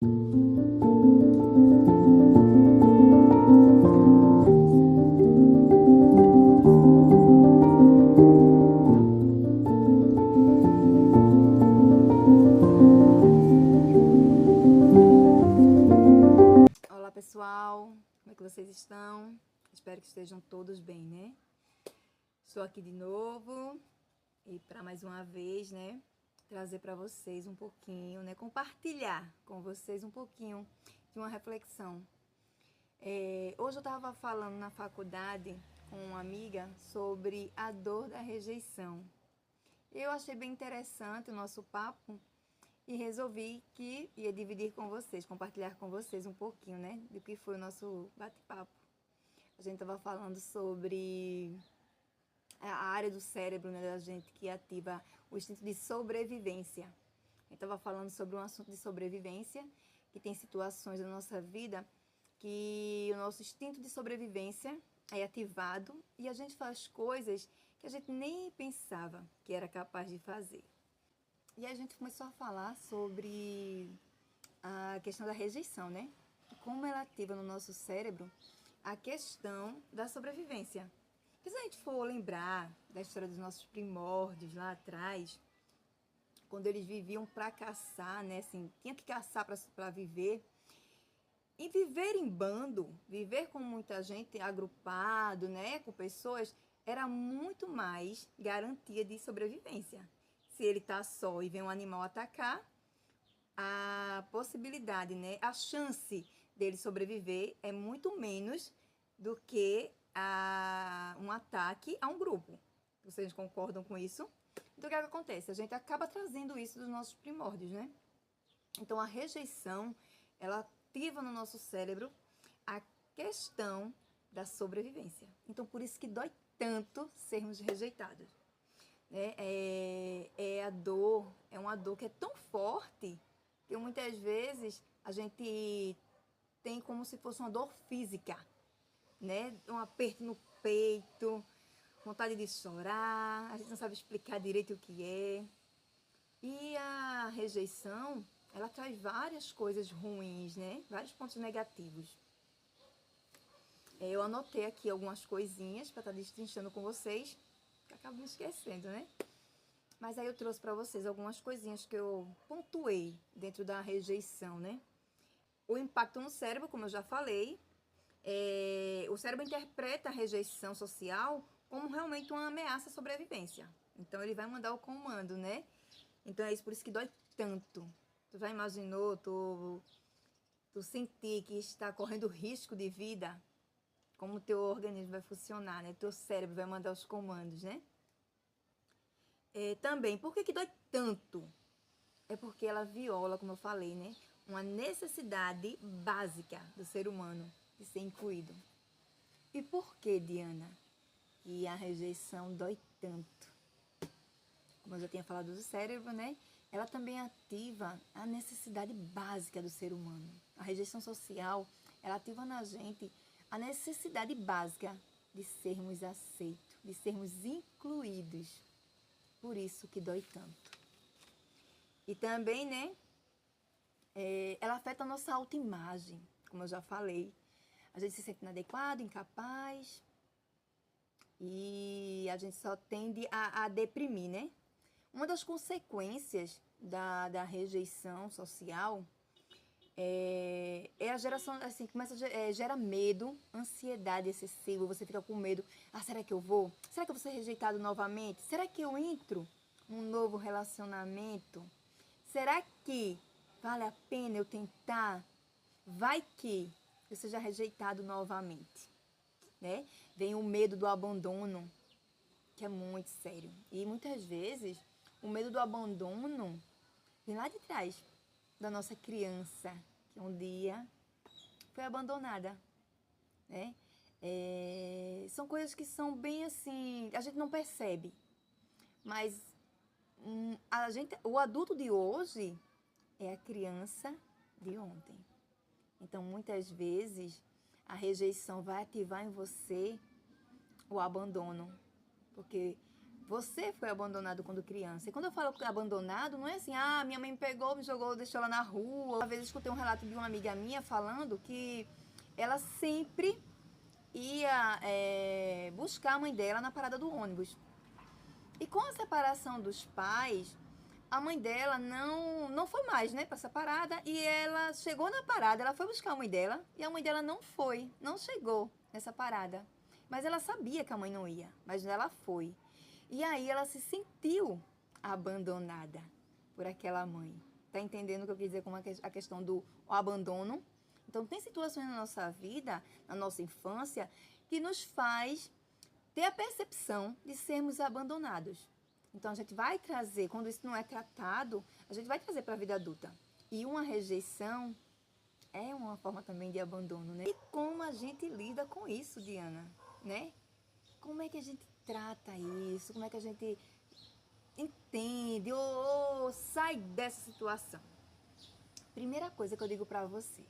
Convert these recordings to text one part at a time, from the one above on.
Olá pessoal, como é que vocês estão? Espero que estejam todos bem, né? Estou aqui de novo e para mais uma vez, né, trazer para vocês um pouquinho, né, compartilhar com vocês um pouquinho de uma reflexão. Hoje eu estava falando na faculdade com uma amiga sobre a dor da rejeição. Eu achei bem interessante o nosso papo e resolvi que ia dividir com vocês, compartilhar com vocês um pouquinho, né, do que foi o nosso bate-papo. A gente estava falando sobre a área do cérebro, né, da gente que ativa o instinto de sobrevivência. A gente estava falando sobre um assunto de sobrevivência, que tem situações da nossa vida que o nosso instinto de sobrevivência é ativado e a gente faz coisas que a gente nem pensava que era capaz de fazer. E a gente começou a falar sobre a questão da rejeição, né? Como ela ativa no nosso cérebro a questão da sobrevivência. Porque se a gente for lembrar da história dos nossos primórdios lá atrás, quando eles viviam para caçar, né? Assim, tinha que caçar para viver. E viver em bando, viver com muita gente agrupado, né? Com pessoas, era muito mais garantia de sobrevivência. Se ele tá só e vem um animal atacar, a possibilidade, né, a chance dele sobreviver é muito menos do que um ataque a um grupo. Vocês concordam com isso? Então, o que acontece? A gente acaba trazendo isso dos nossos primórdios, né? Então, a rejeição, ela ativa no nosso cérebro a questão da sobrevivência. Então, por isso que dói tanto sermos rejeitados. Né? É uma dor que é tão forte que muitas vezes a gente tem como se fosse uma dor física, né? Um aperto no peito, vontade de chorar, a gente não sabe explicar direito o que é. E a rejeição, ela traz várias coisas ruins, né? Vários pontos negativos. Eu anotei aqui algumas coisinhas para estar destrinchando com vocês, que acabo me esquecendo, né? Mas aí eu trouxe para vocês algumas coisinhas que eu pontuei dentro da rejeição, né? O impacto no cérebro, como eu já falei, o cérebro interpreta a rejeição social como realmente uma ameaça à sobrevivência. Então ele vai mandar o comando, né? Então é isso, por isso que dói tanto. Tu já imaginou, tu sentir que está correndo risco de vida? Como o teu organismo vai funcionar, né? Teu cérebro vai mandar os comandos, né? Também, por que dói tanto? É porque ela viola, como eu falei, né? Uma necessidade básica do ser humano de ser incluído. E por que, Diana, que a rejeição dói tanto? Como eu já tinha falado do cérebro, né? Ela também ativa a necessidade básica do ser humano. A rejeição social, ela ativa na gente a necessidade básica de sermos aceitos, de sermos incluídos. Por isso que dói tanto. E também, né, ela afeta a nossa autoimagem, como eu já falei. A gente se sente inadequado, incapaz, e a gente só tende a deprimir, né? Uma das consequências da rejeição social é a geração, assim, gera medo, ansiedade excessiva, você fica com medo. Ah, será que eu vou? Será que eu vou ser rejeitado novamente? Será que eu entro num novo relacionamento? Será que vale a pena eu tentar? Vai que eu seja rejeitado novamente, né? Vem o medo do abandono, que é muito sério. E muitas vezes o medo do abandono vem lá de trás da nossa criança, que um dia foi abandonada, né? São coisas que são bem assim, a gente não percebe, mas o adulto de hoje é a criança de ontem. Então, muitas vezes, a rejeição vai ativar em você o abandono, porque Você foi abandonado quando criança. E quando eu falo abandonado, não é assim, ah, minha mãe me pegou, me jogou, deixou ela na rua. Uma vez eu escutei um relato de uma amiga minha falando que ela sempre ia buscar a mãe dela na parada do ônibus. E com a separação dos pais, a mãe dela não foi mais, né, para essa parada. E ela chegou na parada, ela foi buscar a mãe dela e a mãe dela não foi, não chegou nessa parada. Mas ela sabia que a mãe não ia, mas ela foi. E aí ela se sentiu abandonada por aquela mãe. Tá entendendo o que eu quis dizer com a questão do abandono? Então tem situações na nossa vida, na nossa infância, que nos faz ter a percepção de sermos abandonados. Então a gente vai trazer, quando isso não é tratado, a gente vai trazer para a vida adulta. E uma rejeição é uma forma também de abandono, né? E como a gente lida com isso, Diana, né? Como é que a gente trata isso? Como é que a gente entende ou sai dessa situação? Primeira coisa que eu digo para você,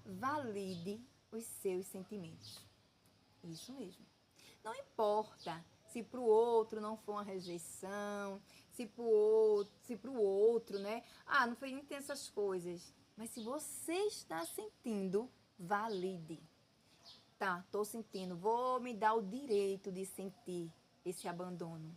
valide os seus sentimentos. Isso mesmo. Não importa se para o outro não for uma rejeição, se para o outro, né? Ah, não foi nem essas coisas. Mas se você está sentindo, valide. Tá, tô sentindo, vou me dar o direito de sentir esse abandono.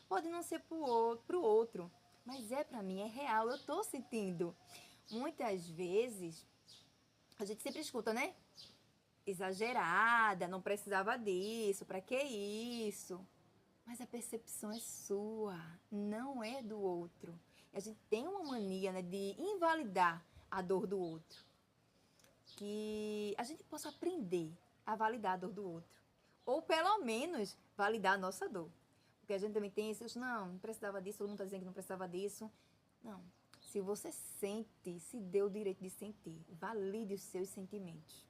Pode não ser pro outro, mas é pra mim, é real, eu tô sentindo. Muitas vezes, a gente sempre escuta, né? Exagerada, não precisava disso, pra que isso? Mas a percepção é sua, não é do outro. E a gente tem uma mania, né, de invalidar a dor do outro. Que a gente possa aprender a validar a dor do outro. Ou pelo menos validar a nossa dor. Porque a gente também tem isso, não precisava disso, todo mundo está dizendo que não precisava disso. Não. Se você sente, se dê o direito de sentir. Valide os seus sentimentos.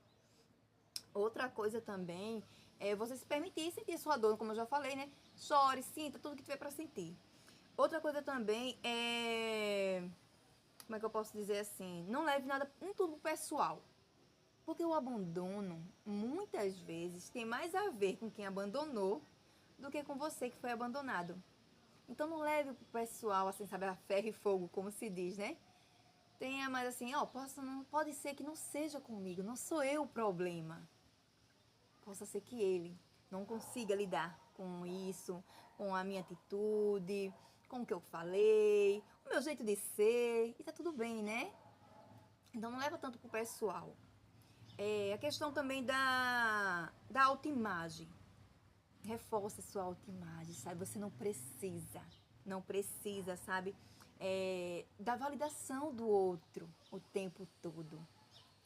Outra coisa também é você se permitir sentir a sua dor, como eu já falei, né? Chore, sinta tudo que tiver para sentir. Outra coisa também é... Como é que eu posso dizer assim? Não leve nada, tudo pessoal. Porque o abandono, muitas vezes, tem mais a ver com quem abandonou do que com você que foi abandonado. Então não leve pro pessoal, assim, sabe, a ferro e fogo, como se diz, né? Tenha mais assim, ó, pode ser que não seja comigo, não sou eu o problema. Possa ser que ele não consiga lidar com isso, com a minha atitude, com o que eu falei, o meu jeito de ser, e tá tudo bem, né? Então não leva tanto pro pessoal. A questão também da autoimagem. Reforça a sua autoimagem, sabe? Você não precisa, sabe? Da validação do outro o tempo todo.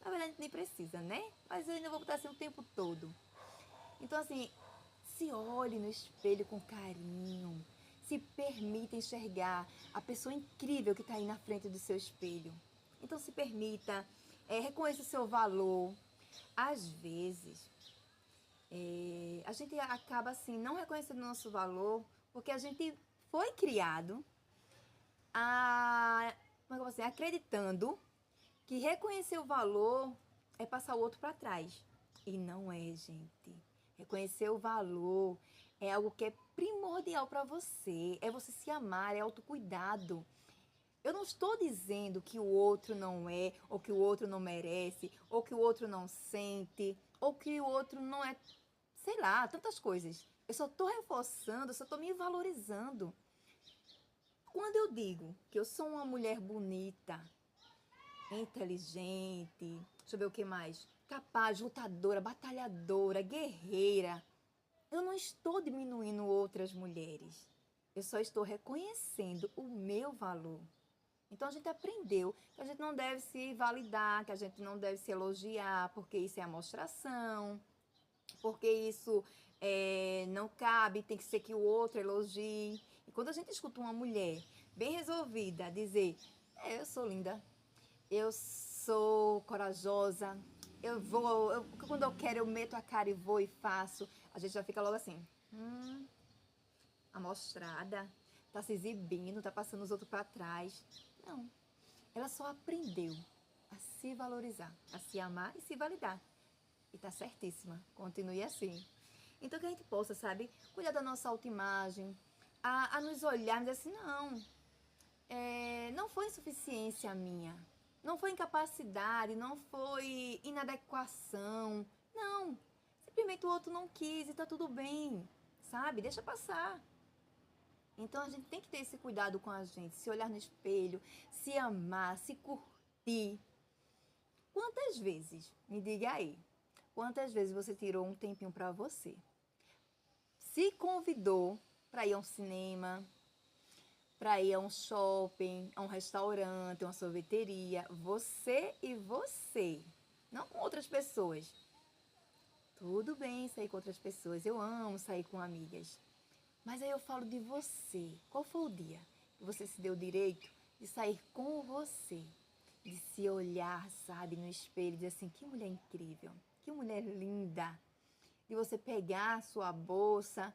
Na verdade, nem precisa, né? Mas eu ainda vou botar assim o tempo todo. Então, assim, se olhe no espelho com carinho. Se permita enxergar a pessoa incrível que está aí na frente do seu espelho. Então, se permita, reconheça o seu valor. Às vezes, a gente acaba assim não reconhecendo o nosso valor porque a gente foi criado acreditando que reconhecer o valor é passar o outro para trás. E não é, gente. Reconhecer o valor é algo que é primordial para você. É você se amar, é autocuidado. Eu não estou dizendo que o outro não é, ou que o outro não merece, ou que o outro não sente, ou que o outro não é, sei lá, tantas coisas. Eu só estou reforçando, eu só estou me valorizando. Quando eu digo que eu sou uma mulher bonita, inteligente, deixa eu ver o que mais, capaz, lutadora, batalhadora, guerreira, eu não estou diminuindo outras mulheres. Eu só estou reconhecendo o meu valor. Então a gente aprendeu que a gente não deve se validar, que a gente não deve se elogiar, porque isso é amostração, porque isso não cabe, tem que ser que o outro elogie. E quando a gente escuta uma mulher bem resolvida dizer, eu sou linda, eu sou corajosa, quando eu quero eu meto a cara e vou e faço, a gente já fica logo assim, amostrada, tá se exibindo, tá passando os outros para trás. Não, ela só aprendeu a se valorizar, a se amar e se validar. E tá certíssima, continue assim. Então que a gente possa, sabe, cuidar da nossa autoimagem, a nos olharmos assim, não, não foi insuficiência minha, não foi incapacidade, não foi inadequação, não, simplesmente o outro não quis e tá tudo bem, sabe? Deixa passar. Então a gente tem que ter esse cuidado com a gente, se olhar no espelho, se amar, se curtir. Quantas vezes, me diga aí, quantas vezes você tirou um tempinho para você? Se convidou para ir a um cinema, para ir a um shopping, a um restaurante, a uma sorveteria, você e você, não com outras pessoas. Tudo bem sair com outras pessoas, eu amo sair com amigas. Mas aí eu falo de você. Qual foi o dia que você se deu o direito de sair com você? De se olhar, sabe, no espelho e dizer assim, que mulher incrível, que mulher linda. De você pegar a sua bolsa,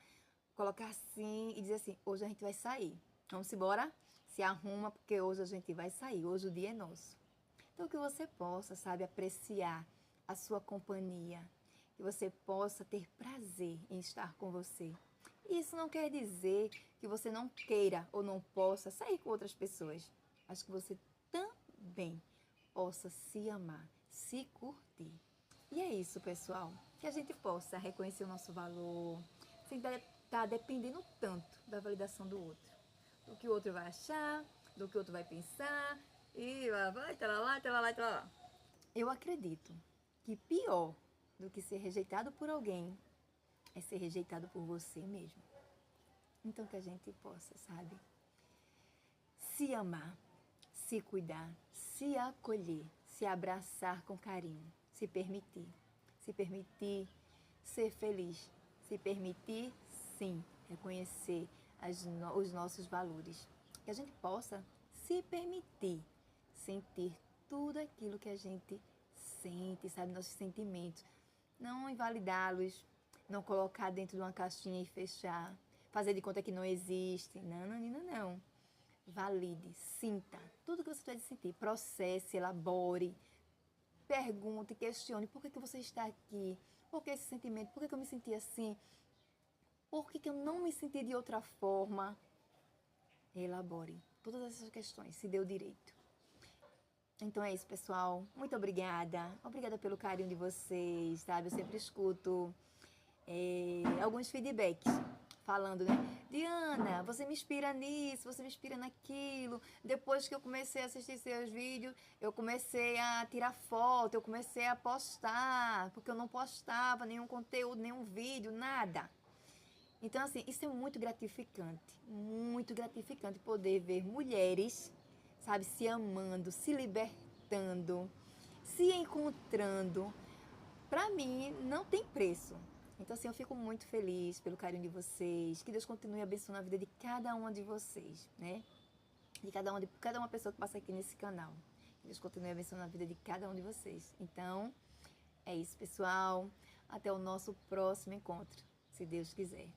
colocar assim e dizer assim, hoje a gente vai sair. Vamos embora? Se arruma, porque hoje a gente vai sair, hoje o dia é nosso. Então que você possa, sabe, apreciar a sua companhia, que você possa ter prazer em estar com você. Isso não quer dizer que você não queira ou não possa sair com outras pessoas, mas que você também possa se amar, se curtir. E é isso, pessoal, que a gente possa reconhecer o nosso valor, sem estar dependendo tanto da validação do outro, do que o outro vai achar, do que o outro vai pensar, e vai, talalá, talalá, talalá. Eu acredito que pior do que ser rejeitado por alguém é ser rejeitado por você mesmo. Então que a gente possa, sabe, se amar, se cuidar, se acolher, se abraçar com carinho, se permitir ser feliz, se permitir, sim, reconhecer os nossos valores. Que a gente possa se permitir sentir tudo aquilo que a gente sente, sabe, nossos sentimentos. Não invalidá-los, não colocar dentro de uma caixinha e fechar, fazer de conta que não existe. Não, Nina, não. Valide, sinta tudo que você tiver de sentir, processe, elabore, pergunte, questione por que você está aqui, por que esse sentimento, por que eu me senti assim, por que eu não me senti de outra forma. Elabore todas essas questões, se dê o direito. Então é isso, pessoal. Muito obrigada. Obrigada pelo carinho de vocês, sabe? Eu sempre escuto alguns feedbacks falando, né? Diana, você me inspira nisso, você me inspira naquilo. Depois que eu comecei a assistir seus vídeos, eu comecei a tirar foto, eu comecei a postar, porque eu não postava nenhum conteúdo, nenhum vídeo, nada. Então, assim, isso é muito gratificante poder ver mulheres, sabe, se amando, se libertando, se encontrando. Pra mim, não tem preço. Então, assim, eu fico muito feliz pelo carinho de vocês. Que Deus continue abençoando a vida de cada uma de vocês, né? De cada uma pessoa que passa aqui nesse canal. Que Deus continue abençoando a vida de cada um de vocês. Então, é isso, pessoal. Até o nosso próximo encontro, se Deus quiser.